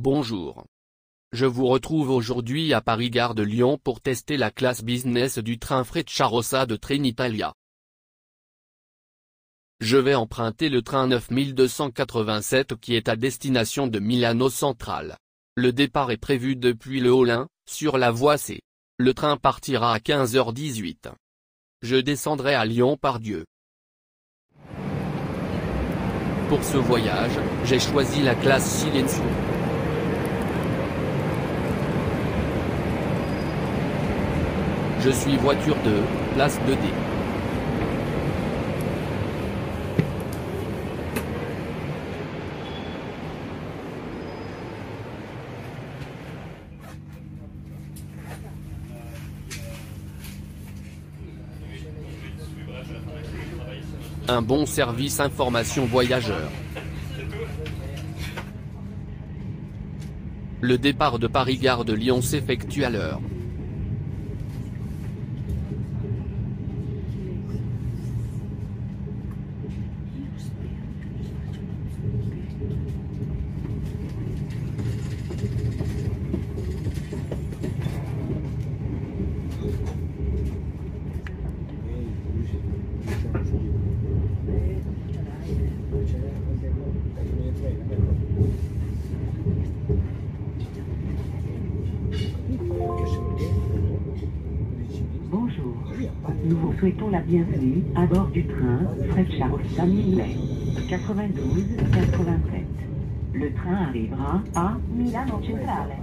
Bonjour. Je vous retrouve aujourd'hui à Paris-Gare de Lyon pour tester la classe business du train Frecciarossa de Trenitalia. Je vais emprunter le train 9287 qui est à destination de Milano Centrale. Le départ est prévu depuis Le Haulin, sur la voie C. Le train partira à 15h18. Je descendrai à Lyon-Pardieu. Pour ce voyage, j'ai choisi la classe Silenzio. Je suis voiture 2, place 2D. Un bon service information voyageurs. Le départ de Paris-Gare de Lyon s'effectue à l'heure. Bonjour, nous vous souhaitons la bienvenue à bord du train Frecciarossa 92-87. Le train arrivera à Milano Centrale.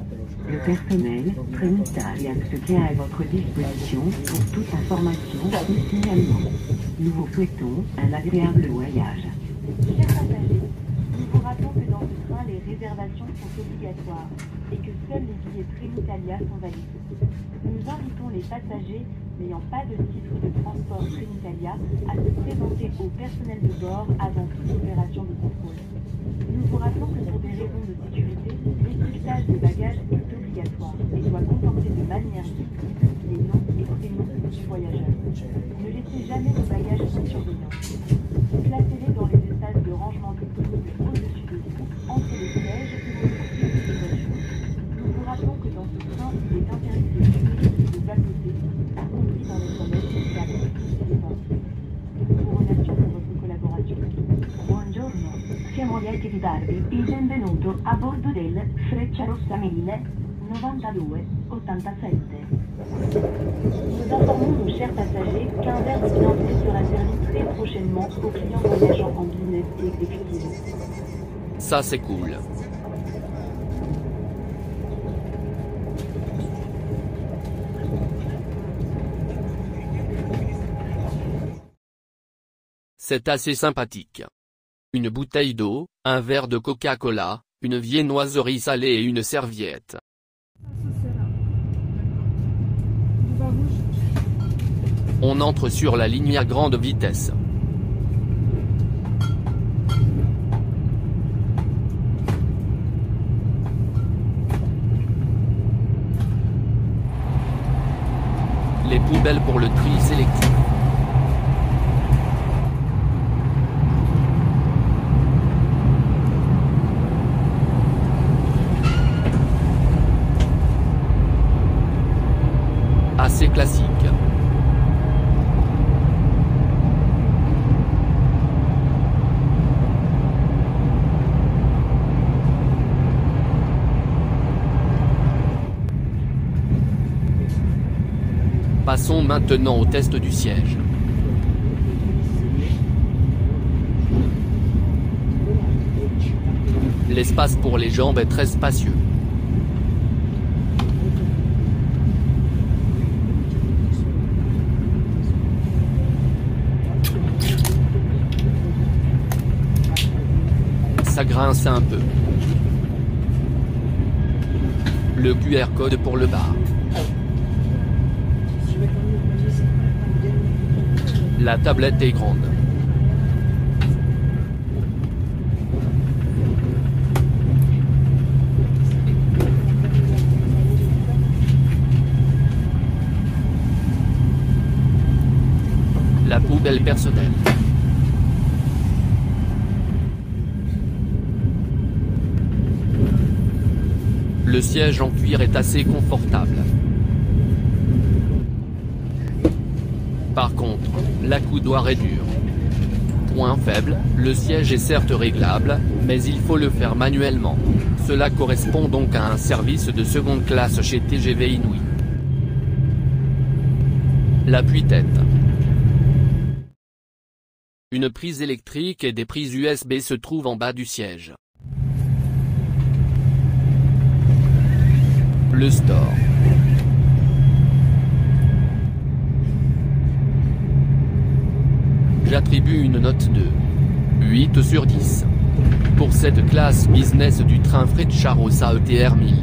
Le personnel Trenitalia se tient à votre disposition pour toute information ou signalement. Nous vous souhaitons un agréable voyage. Chers passagers, nous vous rappelons que dans ce train, les réservations sont obligatoires et que seuls les billets Trenitalia sont valides. Nous invitons les passagers n'ayant pas de titre de transport Trenitalia à se présenter au personnel de bord avant toute opération de contrôle. Nous vous rappelons que pour des raisons de sécurité, l'étiquetage des bagages est obligatoire et doit comporter de manière lisible les noms et prénoms du voyageur. Ne laissez jamais vos bagages sans surveillance. Placez-les dans les espaces de rangement disponibles au-dessus de vous, entre les sièges et les coupures de voiture. Nous vous rappelons que dans ce train, il est interdit de fumer et de vapoter, y compris dans les toilettes et à proximité des portes. Nous vous remercions pour votre collaboration. Buongiorno, siamo lieti di darvi il benvenuto a bordo del Frecciarossa 92-87. Nous informons nos chers passagers qu'un verre de bienvenue sera servi très prochainement aux clients voyageant en business et exécutif. Ça c'est cool. C'est assez sympathique. Une bouteille d'eau, un verre de Coca-Cola, une viennoiserie salée et une serviette. On entre sur la ligne à grande vitesse. Les poubelles pour le tri sélectif. Assez classique. Passons maintenant au test du siège. L'espace pour les jambes est très spacieux. Ça grince un peu. Le QR code pour le bar. La tablette est grande. La poubelle personnelle. Le siège en cuir est assez confortable. Par contre, l'accoudoir est dur. Point faible, le siège est certes réglable, mais il faut le faire manuellement. Cela correspond donc à un service de seconde classe chez TGV Inouï. L'appui-tête. Une prise électrique et des prises USB se trouvent en bas du siège. Le store. J'attribue une note de 8 sur 10. Pour cette classe business du train Frecciarossa ETR 1000.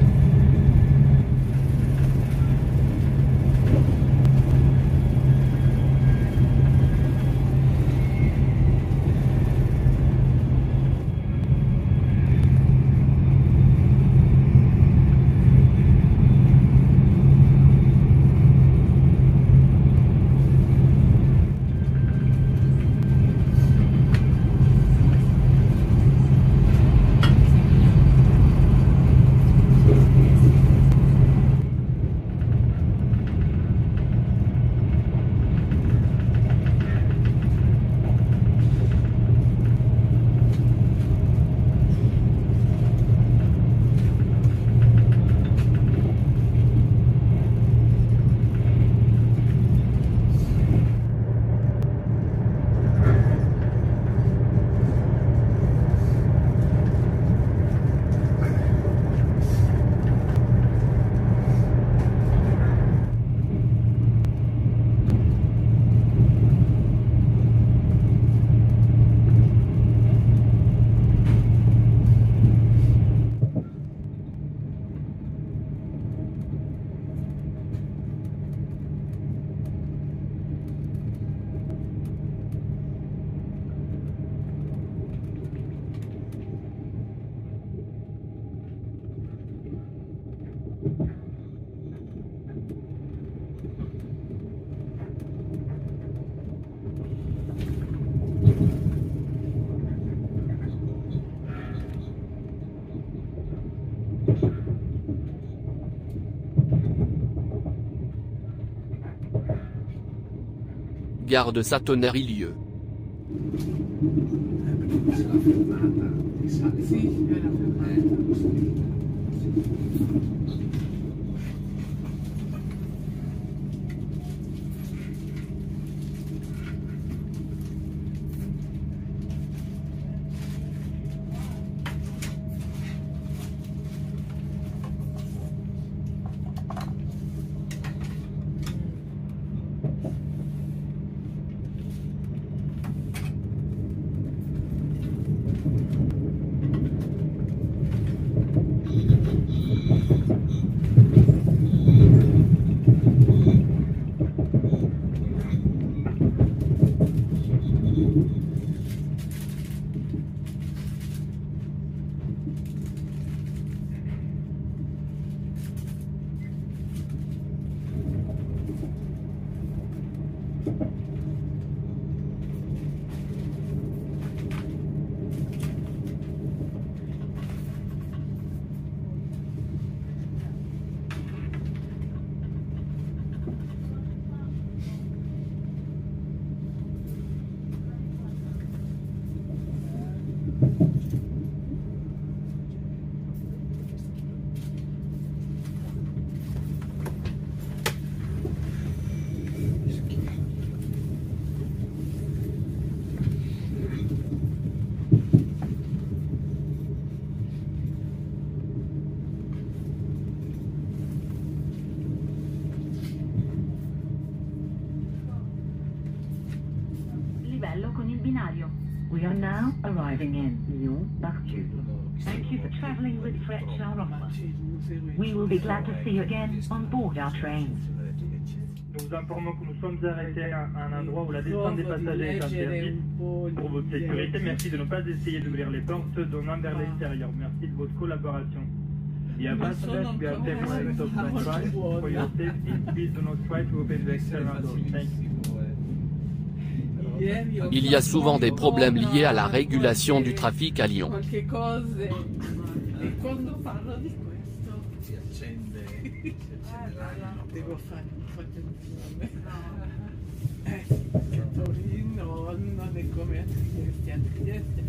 Gare de Satonneres-Ilieu. Con il binario. We are now arriving in Lyon-Bar-Tube. Thank you for travelling with Frecciarossa. We will be glad to see you again on board our trains. Nous vous informons que nous sommes arrêtés à un endroit où la descente des passagers est interdite. Pour votre sécurité, merci de ne pas essayer d'ouvrir les portes donnant vers l'extérieur. Merci de votre collaboration. The passengers we are taking the stop sign for your safety. Please do not try to open the external door. Thank you. Il y a souvent des problèmes liés à la régulation du trafic à Lyon. si accende l'anima. Devo fare un po' attenzione. Torino non è come a Trieste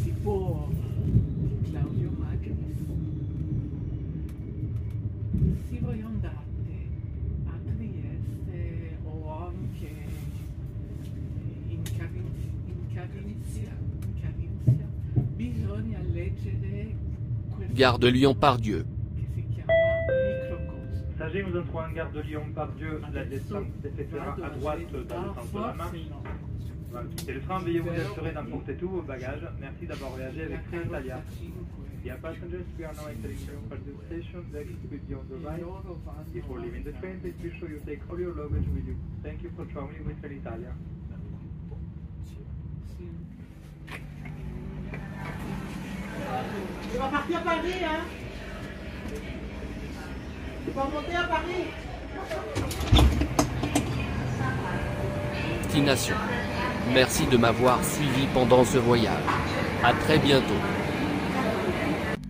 si può Claudio Magris. Se voi andate a Trieste o anche in Carinzia, bisogna leggere questo Gare de Lyon-Pardieu. che si chiama Microcosmo. Passagers, nous entrons en gare de Lyon-Pardieu. La descente s'effectuera à droite dans le sens de la marche. Avant de quitter le train, veuillez vous assurer d'emporter tous vos bagages. Merci d'avoir voyagé avec Train Italia. Dear passengers, we are now entering Lyon-Pardieu station. The exit will be on the right. Before leaving the train, please be sure you take all your luggage with you. Thank you for traveling with Train Italia. Tu vas partir à Paris, hein? Tu vas monter à Paris? Destination. Merci de m'avoir suivi pendant ce voyage. À très bientôt.